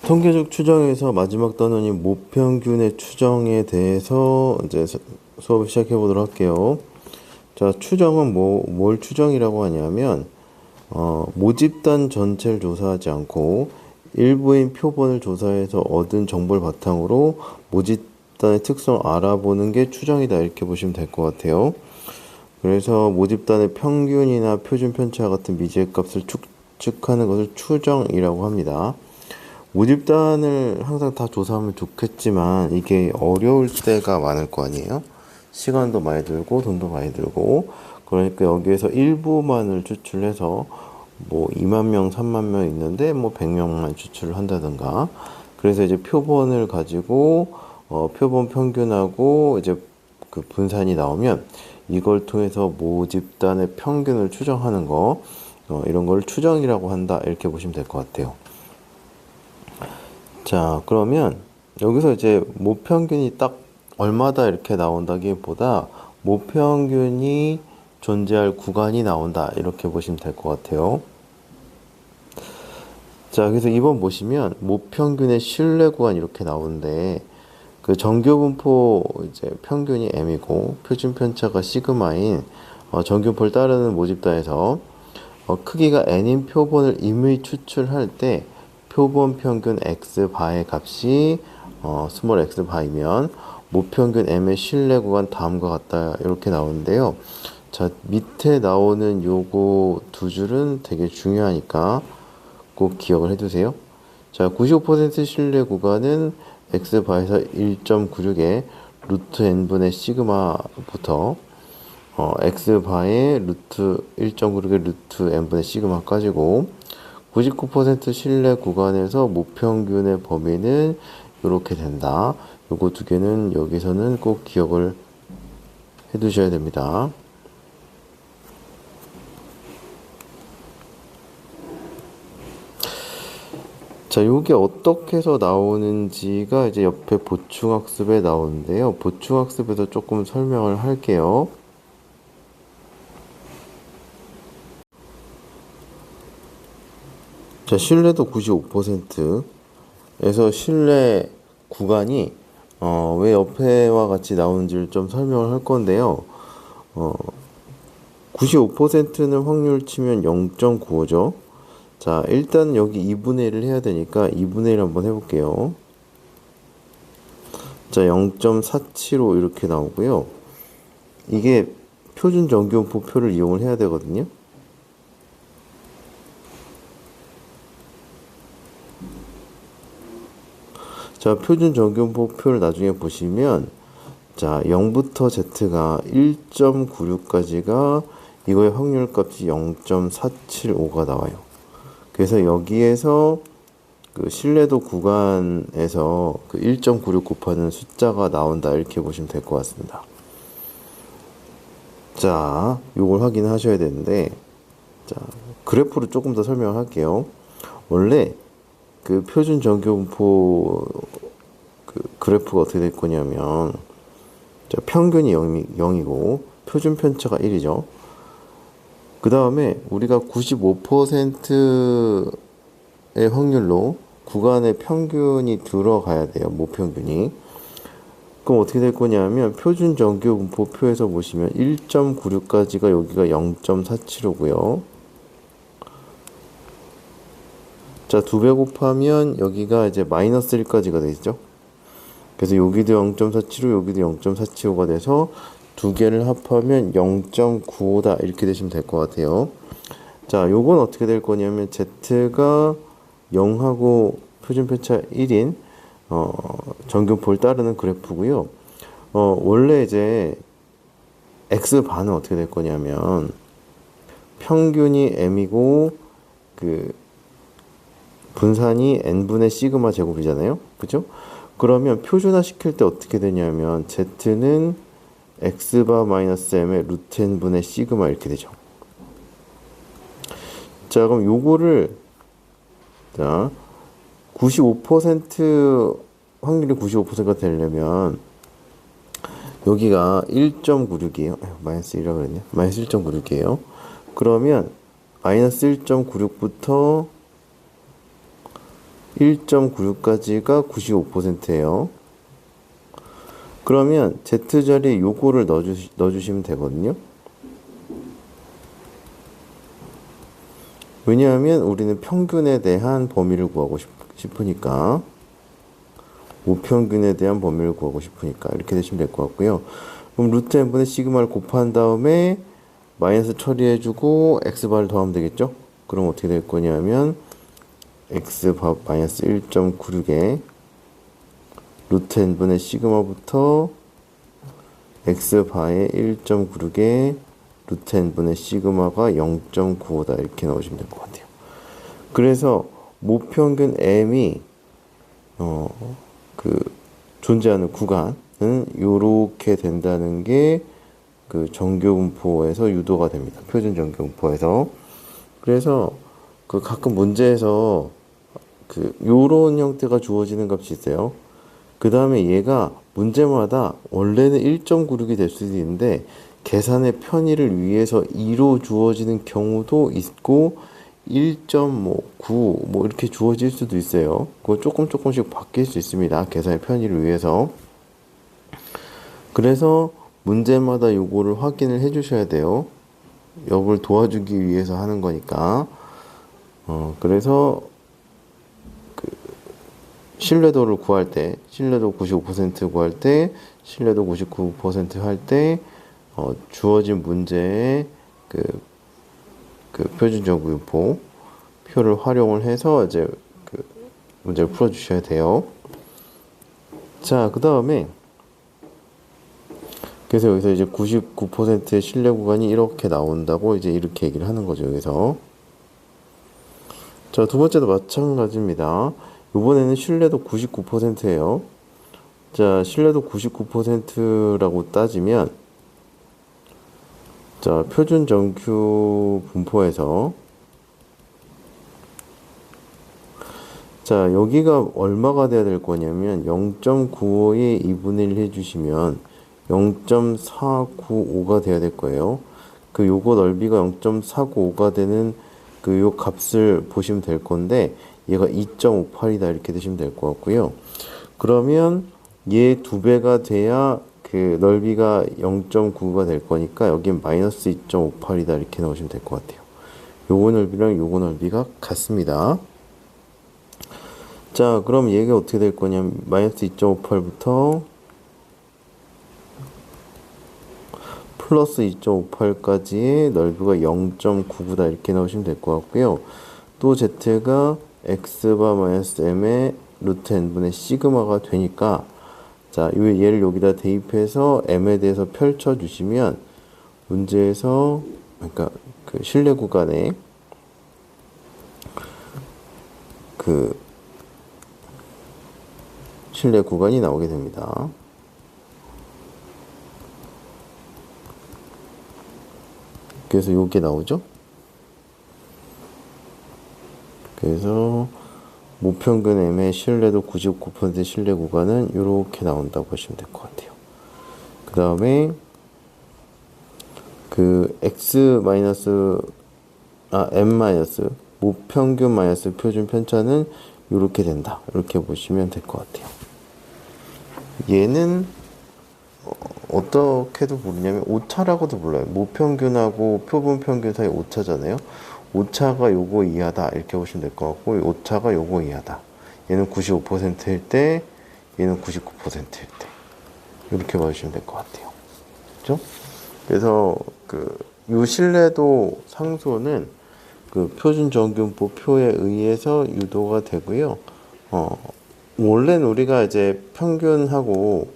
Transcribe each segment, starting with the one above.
통계적 추정에서 마지막 단원이 모평균의 추정에 대해서 이제 수업을 시작해 보도록 할게요. 자, 추정은 뭘 추정이라고 하냐면, 모집단 전체를 조사하지 않고 일부인 표본을 조사해서 얻은 정보를 바탕으로 모집단의 특성을 알아보는 게 추정이다. 이렇게 보시면 될 것 같아요. 그래서 모집단의 평균이나 표준 편차 같은 미지의 값을 추측하는 것을 추정이라고 합니다. 모집단을 항상 다 조사하면 좋겠지만 이게 어려울 때가 많을 거 아니에요? 시간도 많이 들고 돈도 많이 들고, 그러니까 여기에서 일부만을 추출해서 뭐 2만 명, 3만 명 있는데 뭐 100명만 추출을 한다든가, 그래서 이제 표본을 가지고 표본 평균하고 이제 그 분산이 나오면 이걸 통해서 모집단의 평균을 추정하는 거, 이런 걸 추정이라고 한다. 이렇게 보시면 될 것 같아요. 자, 그러면 여기서 이제 모평균이 딱 얼마다 이렇게 나온다기보다 모평균이 존재할 구간이 나온다. 이렇게 보시면 될 것 같아요. 자, 그래서 2번 보시면 모평균의 신뢰 구간 이렇게 나오는데, 그 정규분포 이제 평균이 m이고 표준 편차가 시그마인 정규분포를 따르는 모집단에서 크기가 n인 표본을 임의 추출할 때 표본 평균 x 바의 값이 스몰 x 바이면 모평균 m의 신뢰 구간 다음과 같다. 이렇게 나오는데요. 자, 밑에 나오는 요거 두 줄은 되게 중요하니까 꼭 기억을 해두세요. 자, 95% 신뢰 구간은 x 바에서 1.96에 루트 n분의 시그마부터 x 바의 루트 1.96의 루트 n분의 시그마까지고, 99% 신뢰 구간에서 모평균의 범위는 이렇게 된다. 요거 두 개는 여기서는 꼭 기억을 해 두셔야 됩니다. 자, 요게 어떻게 해서 나오는지가 이제 옆에 보충학습에 나오는데요. 보충학습에서 조금 설명을 할게요. 자, 신뢰도 95%에서 신뢰 구간이 왜 옆에와 같이 나오는지를 좀 설명을 할 건데요. 95%는 확률 치면 0.95죠. 자, 일단 여기 2분의 1을 해야 되니까 2분의 1 한번 해볼게요. 자, 0.475 이렇게 나오고요. 이게 표준 정규분포표를 이용을 해야 되거든요. 자, 표준 정규분포표를 나중에 보시면, 자, 0부터 z가 1.96까지가 이거의 확률값이 0.475가 나와요. 그래서 여기에서 그 신뢰도 구간에서 그 1.96 곱하는 숫자가 나온다. 이렇게 보시면 될 것 같습니다. 자, 요걸 확인하셔야 되는데, 자, 그래프로 조금 더 설명을 할게요. 원래 그 표준 정규분포 그 그래프가 어떻게 될 거냐면, 자, 평균이 0이고 표준 편차가 1이죠. 그 다음에 우리가 95%의 확률로 구간의 평균이 들어가야 돼요. 모평균이. 그럼 어떻게 될 거냐면 표준 정규분포표에서 보시면 1.96까지가 여기가 0.475고요. 자, 2배 곱하면 여기가 이제 마이너스 1까지가 되죠. 그래서 여기도 0.475, 여기도 0.475가 돼서 두 개를 합하면 0.95다. 이렇게 되시면 될 것 같아요. 자, 요건 어떻게 될 거냐면 z가 0하고 표준 편차 1인 정규분포를 따르는 그래프고요. 원래 이제 x반은 어떻게 될 거냐면 평균이 m이고 그 분산이 n분의 시그마 제곱이잖아요. 그죠? 그러면 표준화 시킬 때 어떻게 되냐면 z는 x바 마이너스 m의 루트 n분의 시그마 이렇게 되죠. 자, 그럼 요거를, 자, 95% 확률이 95%가 되려면 여기가 1.96이에요. 마이너스 1이라고 그랬네요. 마이너스 1.96이에요. 그러면 마이너스 1.96부터 1.96까지가 95%예요. 그러면 Z자리에 요거를 넣어주시면 되거든요. 왜냐하면 우리는 평균에 대한 범위를 구하고 싶으니까, 모평균에 대한 범위를 구하고 싶으니까 이렇게 되시면 될 것 같고요. 그럼 루트 n분의 시그마를 곱한 다음에 마이너스 처리해주고 x바를 더하면 되겠죠? 그럼 어떻게 될 거냐면 x바 마이너스 1.96에 루트 n분의 시그마부터 x바의 1.96에 루트 n분의 시그마가 0.95다 이렇게 넣으시면 될 것 같아요. 그래서 모평균 m이 존재하는 구간은 요렇게 된다는 게 그 정교분포에서 유도가 됩니다. 표준 정교분포에서. 그래서 그 가끔 문제에서 요런 형태가 주어지는 값이 있어요. 그 다음에 얘가 문제마다 원래는 1.96이 될 수도 있는데 계산의 편의를 위해서 2로 주어지는 경우도 있고 1.9 뭐 이렇게 주어질 수도 있어요. 그거 조금씩 바뀔 수 있습니다. 계산의 편의를 위해서. 그래서 문제마다 요거를 확인을 해 주셔야 돼요. 여러분을 도와주기 위해서 하는 거니까. 그래서 신뢰도를 구할 때, 신뢰도 95% 구할 때, 신뢰도 99% 할 때, 주어진 문제의 표준 정교분포 표를 활용을 해서 이제 문제를 풀어 주셔야 돼요. 자, 그 다음에 그래서 여기서 이제 99%의 신뢰 구간이 이렇게 나온다고 이제 이렇게 얘기를 하는 거죠, 여기서. 자, 두 번째도 마찬가지입니다. 이번에는 신뢰도 99%예요. 자, 신뢰도 99%라고 따지면, 자, 표준 정규 분포에서, 자, 여기가 얼마가 돼야 될 거냐면 0.95에 2분의 1 해주시면 0.495가 돼야 될 거예요. 요거 넓이가 0.495가 되는 요 값을 보시면 될 건데 얘가 2.58이다 이렇게 되시면 될 것 같고요. 그러면 얘 2배가 돼야 넓이가 0.9가 될 거니까 여기엔 마이너스 2.58이다 이렇게 넣으시면 될 것 같아요. 요거 넓이랑 요거 넓이가 같습니다. 자, 그럼 얘가 어떻게 될 거냐면 마이너스 2.58부터 플러스 2.58까지의 넓이가 0.99다 이렇게 넣으시면 될 것 같고요. 또 z가 x바 마이너스 m의 루트 n분의 시그마가 되니까, 자, 얘를 여기다 대입해서 m에 대해서 펼쳐주시면 문제에서, 그러니까 신뢰 구간에 신뢰 구간이 나오게 됩니다. 그래서 요게 나오죠. 그래서 모평균 m의 신뢰도 99% 신뢰 구간은 이렇게 나온다고 보시면 될 것 같아요. 그 다음에 m 모평균 마이너스 표준 편차는 이렇게 된다. 이렇게 보시면 될 것 같아요. 얘는 어떻게도 부르냐면 오차라고도 불러요. 모평균하고 표본평균 사이 오차잖아요. 오차가 요거 이하다 이렇게 보시면 될 것 같고, 오차가 요거 이하다. 얘는 95%일 때, 얘는 99%일 때 이렇게 봐주시면 될 것 같아요. 그죠? 그래서 요 신뢰도 상수는 표준 정규분포 표에 의해서 유도가 되고요. 원래는 우리가 이제 평균하고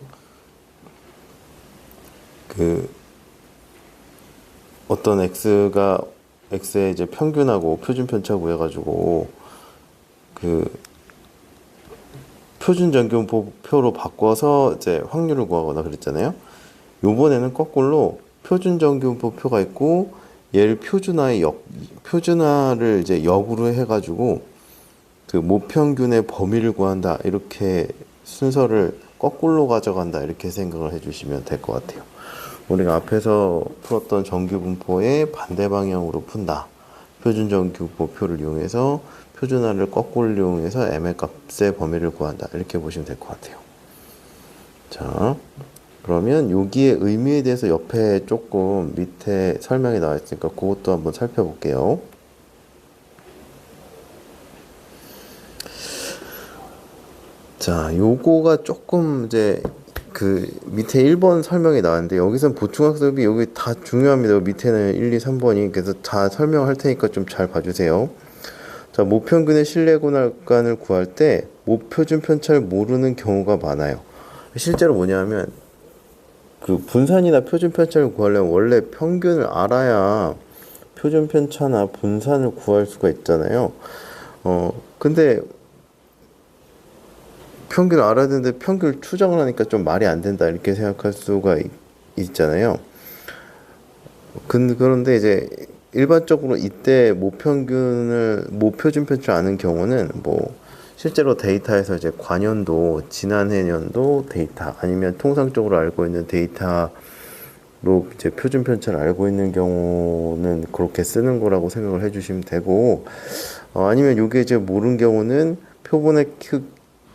어떤 x의 이제 평균하고 표준 편차 구해가지고 표준 정규분포 표로 바꿔서 이제 확률을 구하거나 그랬잖아요. 요번에는 거꾸로 표준 정규분포 표가 있고 얘를 표준화를 이제 역으로 해가지고 모평균의 범위를 구한다 이렇게 순서를 거꾸로 가져간다 이렇게 생각을 해주시면 될 것 같아요. 우리가 앞에서 풀었던 정규분포의 반대 방향으로 푼다. 표준 정규분포 표를 이용해서 표준화를 거꾸로 이용해서 m의 값의 범위를 구한다. 이렇게 보시면 될 것 같아요. 자, 그러면 여기에 의미에 대해서 옆에 조금 밑에 설명이 나와 있으니까 그것도 한번 살펴볼게요. 자, 요거가 조금 이제 그 밑에 1번 설명이 나왔는데 여기선 보충학습이 여기 다 중요합니다. 밑에는 1, 2, 3번이 그래서 다 설명할 테니까 좀 잘 봐주세요. 자, 모평균의 신뢰구간을 구할 때 모표준 편차를 모르는 경우가 많아요. 실제로 뭐냐면 그 분산이나 표준 편차를 구하려면 원래 평균을 알아야 표준 편차나 분산을 구할 수가 있잖아요. 근데 평균을 알아야 되는데 평균을 추정을 하니까 좀 말이 안 된다 이렇게 생각할 수가 있잖아요. 그런데 이제 일반적으로 이때 모표준 편차를 아는 경우는 뭐 실제로 데이터에서 이제 관연도, 지난해 년도 데이터 아니면 통상적으로 알고 있는 데이터로 이제 표준 편차를 알고 있는 경우는 그렇게 쓰는 거라고 생각을 해주시면 되고, 아니면 이게 이제 모르는 경우는 표본의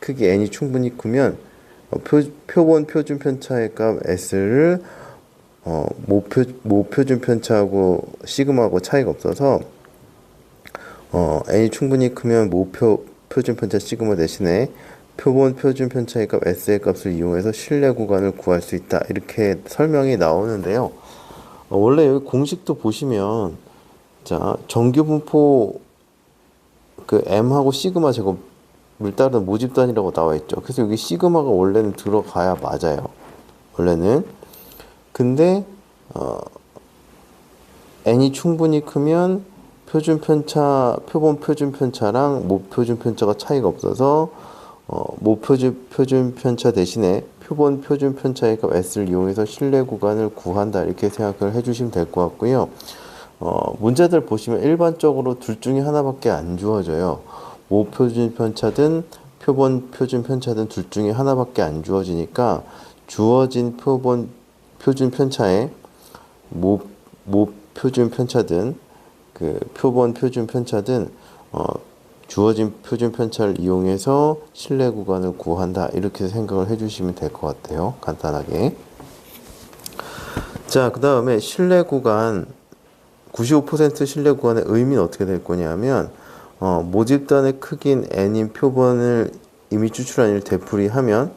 크기 n이 충분히 크면 표본 표준 편차의 값 s를 모표준 편차하고 시그마하고 차이가 없어서 n이 충분히 크면 표준 편차 시그마 대신에 표본 표준 편차의 값 s의 값을 이용해서 신뢰 구간을 구할 수 있다 이렇게 설명이 나오는데요. 원래 여기 공식도 보시면 자 정규 분포 그 m하고 시그마 제곱을 따른 모집 단위라고 나와 있죠. 그래서 여기 시그마가 원래는 들어가야 맞아요. 원래는 근데 n이 충분히 크면 표본 표준 편차랑 모표준 편차가 차이가 없어서 모표준 편차 대신에 표본 표준 편차의 값 s를 이용해서 신뢰 구간을 구한다 이렇게 생각을 해주시면 될 것 같고요. 문제들 보시면 일반적으로 둘 중에 하나밖에 안 주어져요. 모표준 편차든 표본 표준 편차든 둘 중에 하나밖에 안 주어지니까 주어진 표본 표준 편차에 모표준 편차든 그 표본 표준 편차든 주어진 표준 편차를 이용해서 신뢰 구간을 구한다 이렇게 생각을 해주시면 될 것 같아요. 간단하게. 자, 그 다음에 신뢰 구간 95% 신뢰 구간의 의미는 어떻게 될 거냐면 모집단의 크기인 n인 표본을 이미 추출한 일을 되풀이하면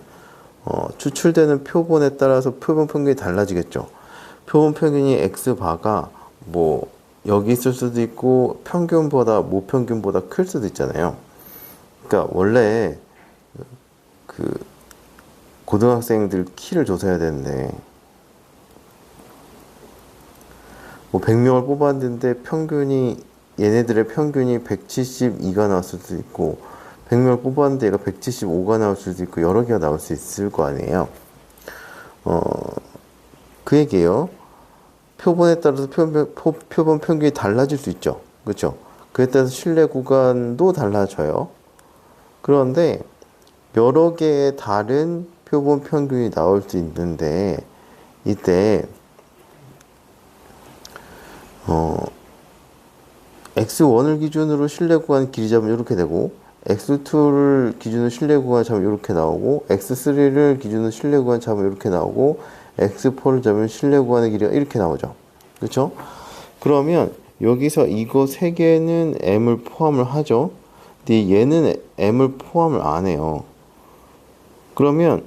추출되는 표본에 따라서 표본 평균이 달라지겠죠. 표본 평균이 x바가 뭐 여기 있을 수도 있고 평균보다 모평균보다 클 수도 있잖아요. 그러니까 원래 그 고등학생들 키를 조사해야 되는데 뭐 100명을 뽑았는데 얘네들의 평균이 172가 나왔을 수도 있고 100명을 뽑았는데 얘가 175가 나올 수도 있고 여러 개가 나올 수 있을 거 아니에요. 그 얘기예요. 표본에 따라서 표본 평균이 달라질 수 있죠. 그렇죠? 그에 따라서 신뢰 구간도 달라져요. 그런데 여러 개의 다른 표본 평균이 나올 수 있는데 이때 x1을 기준으로 신뢰 구간 길이 잡으면 이렇게 되고 x2를 기준으로 신뢰 구간 잡으면 이렇게 나오고 x3를 기준으로 신뢰 구간 잡으면 이렇게 나오고 x4를 잡으면 신뢰 구간의 길이가 이렇게 나오죠. 그렇죠? 그러면 여기서 이거 세 개는 m을 포함을 하죠. 근데 얘는 m을 포함을 안 해요. 그러면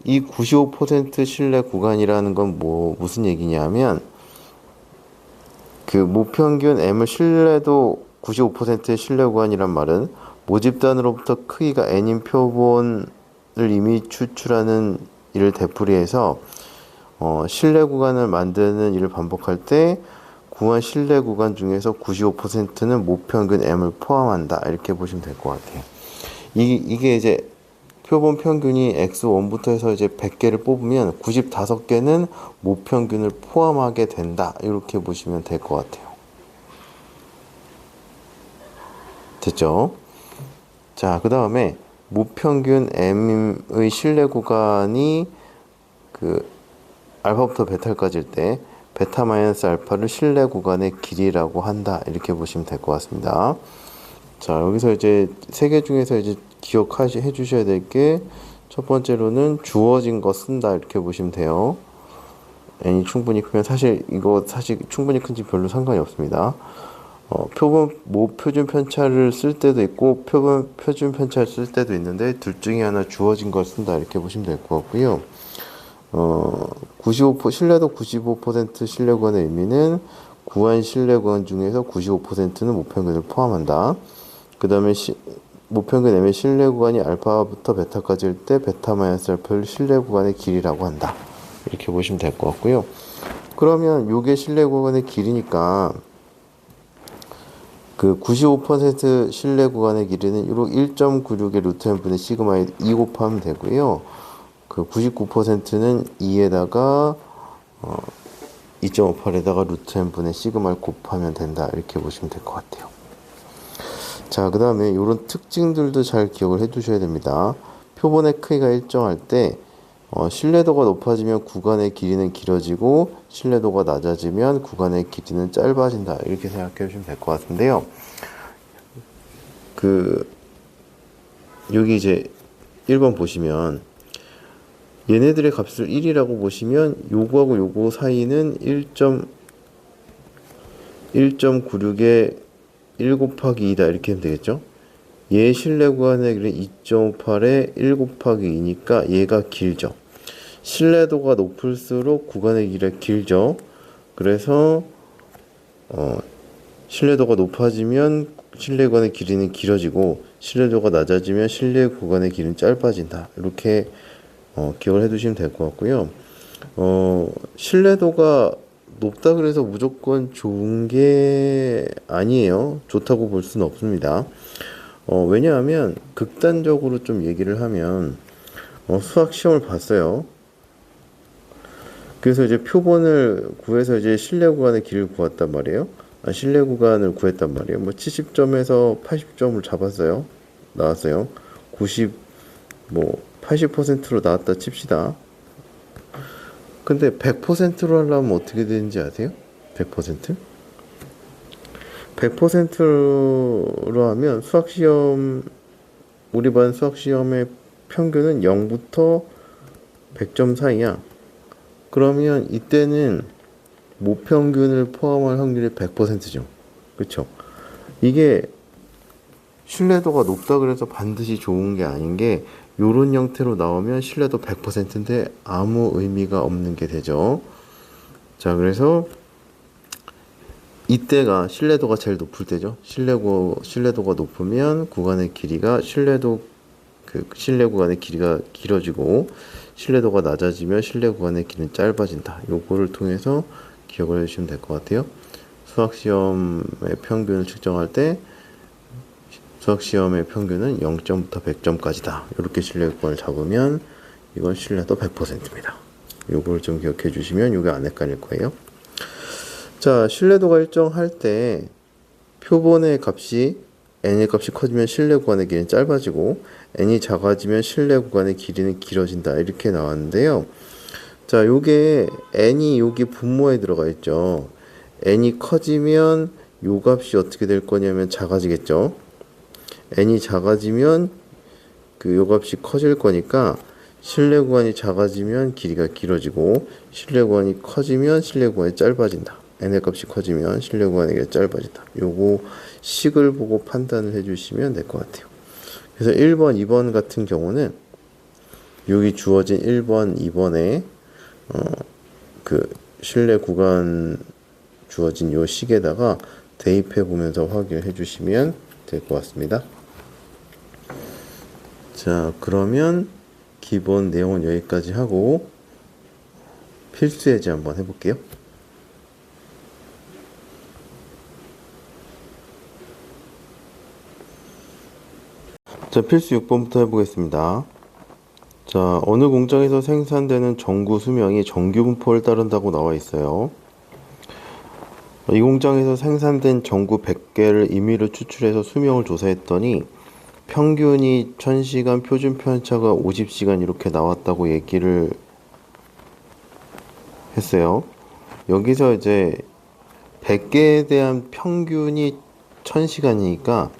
이 95% 신뢰 구간이라는 건 무슨 얘기냐면 그 모평균 m을 신뢰도 95%의 신뢰 구간이란 말은 모집단으로부터 크기가 n인 표본을 이미 추출하는 일을 되풀이해서 신뢰 구간을 만드는 일을 반복할 때 구한 신뢰 구간 중에서 95%는 모평균 m을 포함한다 이렇게 보시면 될 것 같아요. 이게 이제 표본 평균이 x1부터 해서 이제 100개를 뽑으면 95개는 모평균을 포함하게 된다 이렇게 보시면 될 것 같아요. 됐죠? 자, 그 다음에 모평균 m의 신뢰 구간이 그 알파부터 베타까지일 때 베타 마이너스 알파를 신뢰 구간의 길이라고 한다 이렇게 보시면 될 것 같습니다. 자, 여기서 이제 세 개 중에서 이제 해 주셔야 될 게 첫 번째로는 주어진 거 쓴다 이렇게 보시면 돼요. n이 충분히 크면 사실 이거 충분히 큰지 별로 상관이 없습니다. 표준 편차를 쓸 때도 있고 표준 편차를 쓸 때도 있는데 둘 중에 하나 주어진 걸 쓴다 이렇게 보시면 될 것 같고요. 신뢰도 95% 신뢰 구간의 의미는 구한 신뢰 구간 중에서 95%는 모평균을 포함한다. 그 다음에 모평균 M의 신뢰 구간이 알파부터 베타까지일 때 베타 마이너스 알파를 신뢰 구간의 길이라고 한다. 이렇게 보시면 될 것 같고요. 그러면 요게 신뢰 구간의 길이니까 그 95% 신뢰 구간의 길이는 1.96의 루트 n 분의 시그마에 2 곱하면 되고요. 그 99%는 2에다가 2.58에다가 루트 n 분의 시그마를 곱하면 된다. 이렇게 보시면 될 것 같아요. 자, 그 다음에 이런 특징들도 잘 기억을 해 두셔야 됩니다. 표본의 크기가 일정할 때 신뢰도가 높아지면 구간의 길이는 길어지고 신뢰도가 낮아지면 구간의 길이는 짧아진다. 이렇게 생각해 주시면 될 것 같은데요. 여기 이제 1번 보시면 얘네들의 값을 1이라고 보시면 요거하고 요거 사이는 1.96에 1 곱하기 2다 이렇게 하면 되겠죠. 얘 신뢰 구간의 길이는 2.58에 1 곱하기 2니까 얘가 길죠. 신뢰도가 높을수록 구간의 길이가 길죠. 그래서 신뢰도가 높아지면 신뢰 구간의 길이는 길어지고 신뢰도가 낮아지면 신뢰 구간의 길이는 짧아진다. 이렇게 기억을 해두시면 될 것 같고요. 신뢰도가 높다 그래서 무조건 좋은 게 아니에요. 좋다고 볼 수는 없습니다. 왜냐하면 극단적으로 좀 얘기를 하면 수학 시험을 봤어요. 그래서 이제 표본을 구해서 이제 신뢰 구간의 길이를 구했단 말이에요. 신뢰 구간을 구했단 말이에요. 70점에서 80점을 잡았어요. 나왔어요. 80%로 나왔다 칩시다. 근데 100%로 하려면 어떻게 되는지 아세요? 100%? 100%로 하면 우리 반 수학시험의 평균은 0부터 100점 사이야. 그러면 이때는 모평균을 포함할 확률이 100%죠. 그쵸? 이게 신뢰도가 높다 그래서 반드시 좋은 게 아닌 게 요런 형태로 나오면 신뢰도 100%인데 아무 의미가 없는 게 되죠. 자, 그래서 이때가 신뢰도가 제일 높을 때죠. 신뢰도가 높으면 구간의 길이가 신뢰 구간의 길이가 길어지고 신뢰도가 낮아지면 신뢰 구간의 길이는 짧아진다. 요거를 통해서 기억을 해주시면 될 것 같아요. 수학시험의 평균을 측정할 때 수학시험의 평균은 0점부터 100점까지다. 이렇게 신뢰 구간을 잡으면 이건 신뢰도 100%입니다. 요걸 좀 기억해 주시면 요게 안 헷갈릴 거예요. 자, 신뢰도가 일정할 때 표본의 값이 n의 값이 커지면 신뢰 구간의 길이는 짧아지고 n이 작아지면 신뢰 구간의 길이는 길어진다. 이렇게 나왔는데요. 자, 요게 n이 여기 분모에 들어가 있죠. n이 커지면 요 값이 어떻게 될 거냐면 작아지겠죠. n이 작아지면 요 값이 커질 거니까 신뢰 구간이 작아지면 길이가 길어지고 신뢰 구간이 커지면 신뢰 구간이 짧아진다. n의 값이 커지면 신뢰 구간의 길이가 짧아진다. 요거 식을 보고 판단을 해주시면 될 것 같아요. 그래서 1번, 2번 같은 경우는 여기 주어진 1번, 2번에 신뢰 구간 주어진 요 식에다가 대입해 보면서 확인해 주시면 될 것 같습니다. 자, 그러면 기본 내용은 여기까지 하고 필수 예제 한번 해볼게요. 자, 필수 6번부터 해보겠습니다. 자, 어느 공장에서 생산되는 전구 수명이 정규 분포를 따른다고 나와 있어요. 이 공장에서 생산된 전구 100개를 임의로 추출해서 수명을 조사했더니 평균이 1000시간, 표준 편차가 50시간 이렇게 나왔다고 얘기를 했어요. 여기서 이제 100개에 대한 평균이 1000시간이니까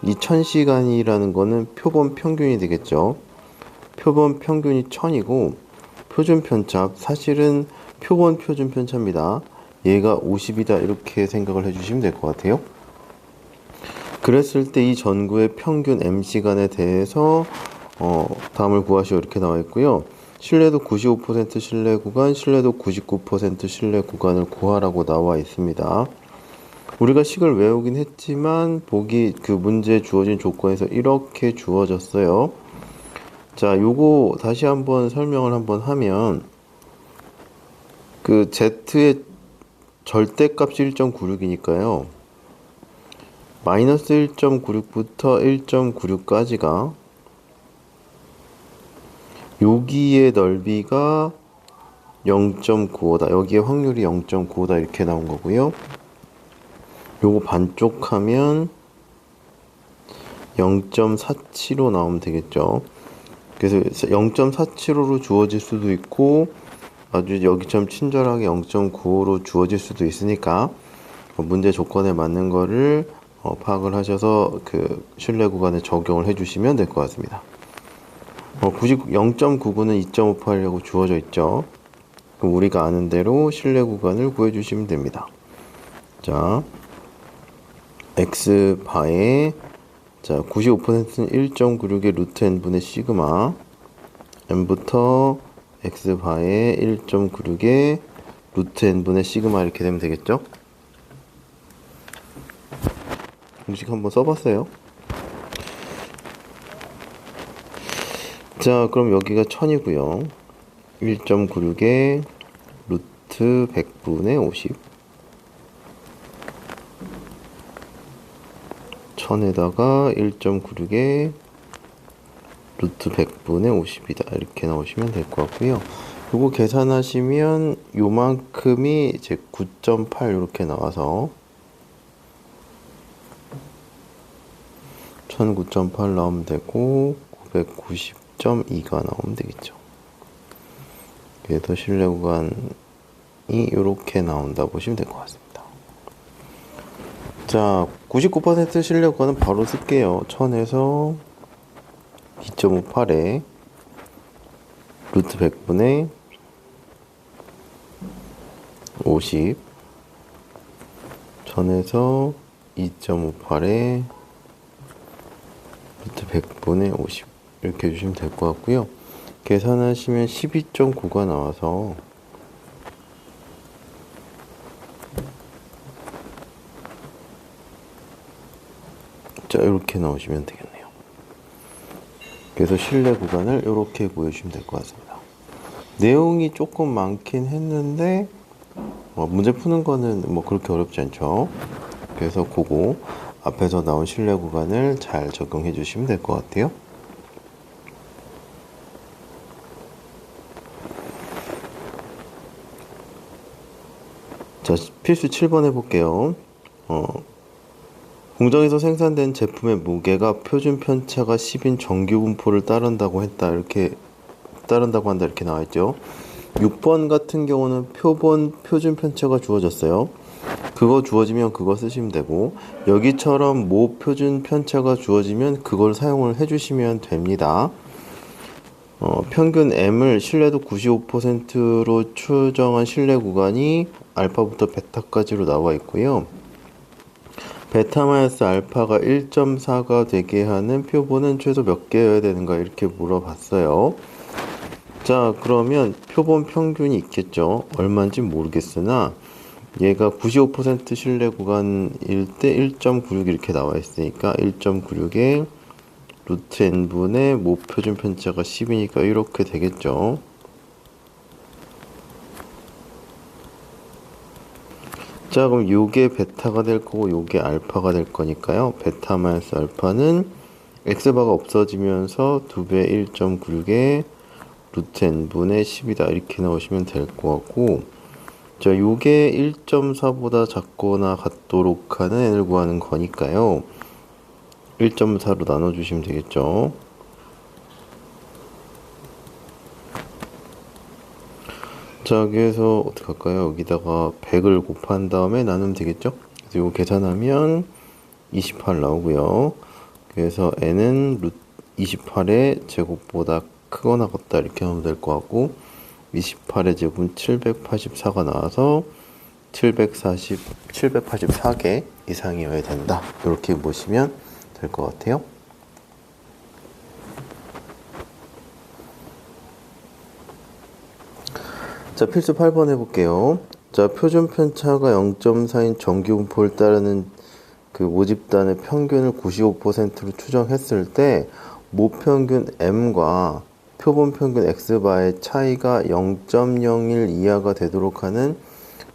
이 1000시간이라는 거는 표본 평균이 되겠죠. 표본 평균이 1000이고 표준 편차, 사실은 표준 편차입니다. 얘가 50이다 이렇게 생각을 해주시면 될 것 같아요. 그랬을 때 이 전구의 평균 M시간에 대해서 다음을 구하시오 이렇게 나와 있고요. 신뢰도 95% 신뢰 구간, 신뢰도 99% 신뢰 구간을 구하라고 나와 있습니다. 우리가 식을 외우긴 했지만 보기 그 문제에 주어진 조건에서 이렇게 주어졌어요. 자, 요거 다시 한번 설명을 한번 하면 그 Z의 절대값이 1.96이니까요. 마이너스 1.96부터 1.96까지가 여기의 넓이가 0.95다. 여기에 확률이 0.95다. 이렇게 나온 거고요. 요거 반쪽하면 0.47로 나오면 되겠죠. 그래서 0.47호로 주어질 수도 있고 아주 여기처럼 친절하게 0.95로 주어질 수도 있으니까 문제 조건에 맞는 거를 파악을 하셔서 그 신뢰 구간에 적용을 해주시면 될 것 같습니다. 0.99는 2.58이라고 주어져 있죠. 그럼 우리가 아는 대로 신뢰 구간을 구해주시면 됩니다. 자, x 바에 자 95%는 1.96의 루트 n분의 시그마 n부터 x 바에 1.96의 루트 n분의 시그마 이렇게 되면 되겠죠. 공식 한번 써봤어요. 자, 그럼 여기가 1000이고요. 1.96에 루트 100분의 50 1000에다가 1.96에 루트 100분의 50이다. 이렇게 나오시면 될 것 같고요. 요거 계산하시면 요만큼이 이제 9.8 이렇게 나와서 1009.8 나오면 되고 990.2가 나오면 되겠죠. 그래서 신뢰 구간이 이렇게 나온다 보시면 될 것 같습니다. 자, 99% 신뢰 구간은 바로 쓸게요. 1000에서 2.58에 루트 100분의 50 1000에서 2.58에 루트 100분의 50 이렇게 해주시면 될 것 같고요. 계산하시면 12.9가 나와서 자, 이렇게 나오시면 되겠네요. 그래서 신뢰 구간을 이렇게 구해주시면 될 것 같습니다. 내용이 조금 많긴 했는데 문제 푸는 거는 뭐 그렇게 어렵지 않죠. 그래서 그거 앞에서 나온 신뢰 구간을 잘 적용해 주시면 될 것 같아요. 자, 필수 7번 해볼게요. 공장에서 생산된 제품의 무게가 표준 편차가 10인 정규 분포를 따른다고 한다 이렇게 나와 있죠. 6번 같은 경우는 표준 편차가 주어졌어요. 그거 주어지면 그거 쓰시면 되고 여기처럼 모 표준 편차가 주어지면 그걸 사용을 해주시면 됩니다. 평균 M을 신뢰도 95%로 추정한 신뢰 구간이 알파부터 베타까지로 나와 있고요. 베타 마이너스 알파가 1.4가 되게 하는 표본은 최소 몇 개여야 되는가 이렇게 물어봤어요. 자, 그러면 표본 평균이 있겠죠. 얼마인지 모르겠으나 얘가 95% 신뢰 구간일 때 1.96 이렇게 나와 있으니까 1.96에 루트 n분의 모 표준 편차가 10이니까 이렇게 되겠죠. 자, 그럼 요게 베타가 될 거고 요게 알파가 될 거니까요. 베타 마이너스 알파는 x바가 없어지면서 2배 1.96에 루트 n분의 10이다 이렇게 나오시면 될 것 같고 자, 요게 1.4보다 작거나 같도록 하는 n을 구하는 거니까요. 1.4로 나눠주시면 되겠죠. 자, 그래서 어떻게 할까요? 여기다가 100을 곱한 다음에 나누면 되겠죠? 그래서 이거 계산하면 28 나오고요. 그래서 n은 28의 제곱보다 크거나 같다 이렇게 하면 될 것 같고 28의 제곱은 784가 나와서 784개 이상이어야 된다. 이렇게 보시면 될 것 같아요. 자, 필수 8번 해볼게요. 자, 표준 편차가 0.4인 정기분포를 따르는 그 모집단의 평균을 95%로 추정했을 때 모평균 m과 표본 평균 x바의 차이가 0.01 이하가 되도록 하는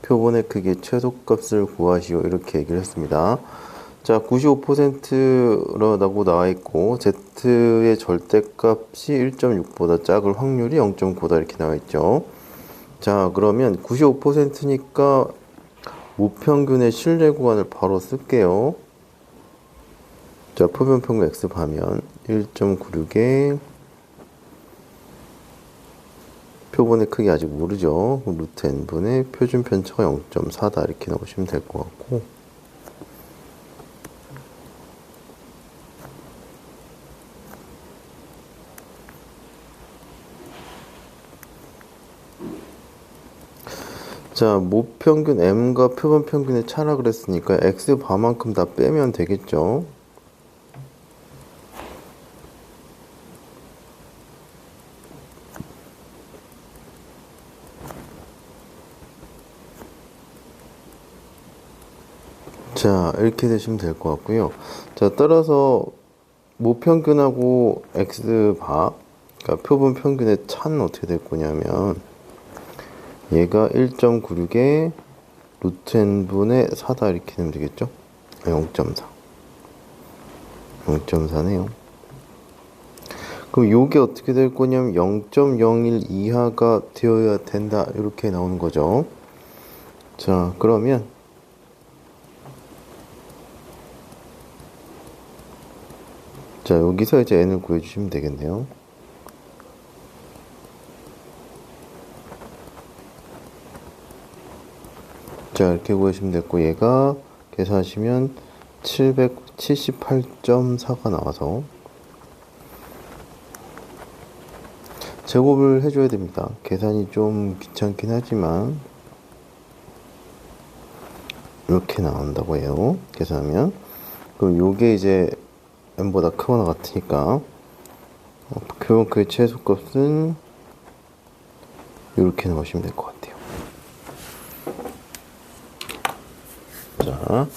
표본의 크기 최소값을 구하시오. 이렇게 얘기를 했습니다. 자, 95%라고 나와 있고 z의 절대값이 1.6보다 작을 확률이 0.9다 이렇게 나와 있죠. 자, 그러면 95%니까 모평균의 신뢰 구간을 바로 쓸게요. 자, 표본 평균 x 하면 1.96에 표본의 크기 아직 모르죠. 루트 n분의 표준 편차가 0.4다 이렇게 나오시면 될 것 같고, 자, 모평균 m과 표본 평균의 차라 그랬으니까 x 바만큼 다 빼면 되겠죠. 자, 이렇게 되시면 될 것 같고요. 자, 따라서 모평균하고 x바, 그러니까 표본 평균의 차는 어떻게 될 거냐면 얘가 1.96에 루트 n분의 4다 이렇게 되면 되겠죠? 0.4. 0.4네요. 그럼 요게 어떻게 될 거냐면 0.01 이하가 되어야 된다 이렇게 나오는 거죠. 자, 그러면 자, 여기서 이제 n을 구해주시면 되겠네요. 자, 이렇게 구하시면 됐고, 얘가 계산하시면 778.4가 나와서 제곱을 해줘야 됩니다. 계산이 좀 귀찮긴 하지만 이렇게 나온다고 해요. 계산하면. 그럼 요게 이제 n보다 크거나 같으니까 그럼 그 최소값은 이렇게 넣으시면 될 것 같아요. 자,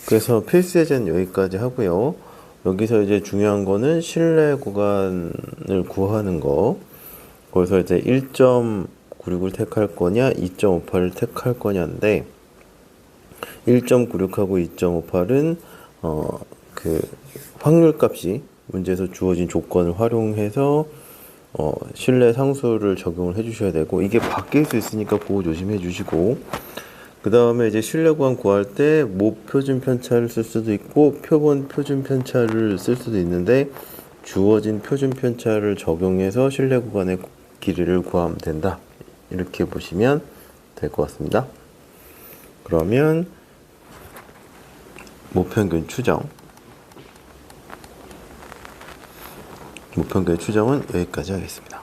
그래서 필수 예제는 여기까지 하고요. 여기서 이제 중요한 거는 신뢰 구간을 구하는 거. 거기서 이제 1.96을 택할 거냐, 2.58을 택할 거냐인데 1.96하고 2.58은 그 확률 값이 문제에서 주어진 조건을 활용해서 신뢰 상수를 적용을 해주셔야 되고, 이게 바뀔 수 있으니까 그거 조심해 주시고, 그 다음에 이제 신뢰 구간 구할 때 모 표준 편차를 쓸 수도 있고 표본 표준 편차를 쓸 수도 있는데 주어진 표준 편차를 적용해서 신뢰 구간의 길이를 구하면 된다. 이렇게 보시면 될 것 같습니다. 그러면 모평균 추정은 여기까지 하겠습니다.